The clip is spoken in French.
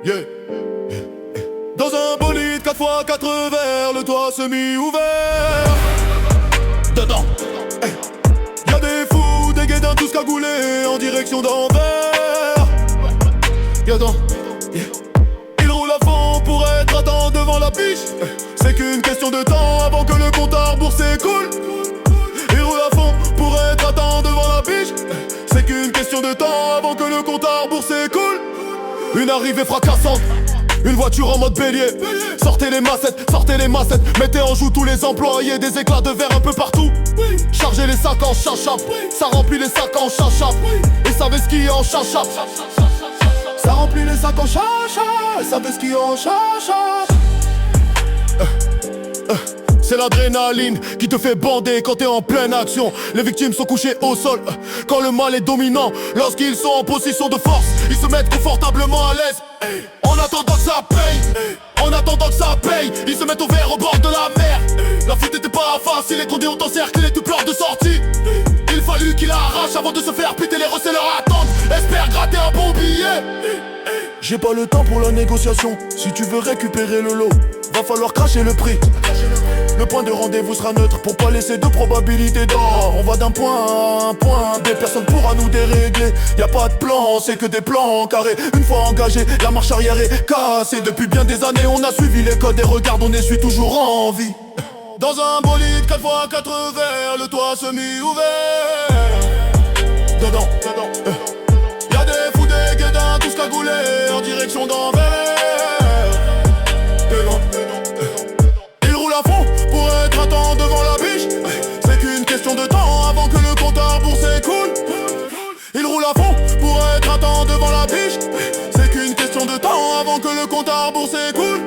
Yeah. Dans un bolide 4x4 verts, le toit semi-ouvert. Dedans, y'a des fous, des guédins tous cagoulés en direction d'Anvers. Y'a dans, ils roulent à fond pour être à temps devant la biche. C'est qu'une question de temps avant que le compte à rebours s'écoule. Ils roulent à fond pour être à temps devant la biche. C'est qu'une question de temps avant que le compte à rebours s'écoule. Une arrivée fracassante, une voiture en mode bélier. Sortez les massettes, mettez en joue tous les employés. Des éclats de verre un peu partout. Chargez les sacs en chachap, ça remplit les sacs en chachap. Et savez ce qu'il y a en chachap. Ça remplit les sacs en chachap, et savez ce qu'il y a en chachap. C'est l'adrénaline qui te fait bander quand t'es en pleine action. Les victimes sont couchées au sol quand le mal est dominant. Lorsqu'ils sont en position de force, ils se mettent confortablement à l'aise. En attendant que ça paye, ils se mettent au vert au bord de la mer. La fuite n'était pas facile, les condés ont encerclé tout plan de sortie. Il fallut qu'il arrache avant de se faire piter, les receleurs attendent, espère gratter un bon billet. J'ai pas le temps pour la négociation, si tu veux récupérer le lot, va falloir cracher le prix. Le point de rendez-vous sera neutre pour pas laisser de probabilité d'or. On va d'un point à un point, des personnes pourra nous dérégler. Y'a pas de plan, c'est que des plans carrés. Une fois engagé, la marche arrière est cassée. Depuis bien des années, on a suivi les codes et regarde, on essuie toujours en vie. Dans un bolide 4x4 verts, le toit semi-ouvert. Dedans, y'a des fous, des guédins, tous cagoulés en direction d'Anvers. Ils roulent à fond pour être à temps devant la biche. C'est qu'une question de temps avant que le compte à rebours s'écoule. Ils roulent à fond pour être à temps devant la biche. C'est qu'une question de temps avant que le compte à rebours s'écoule.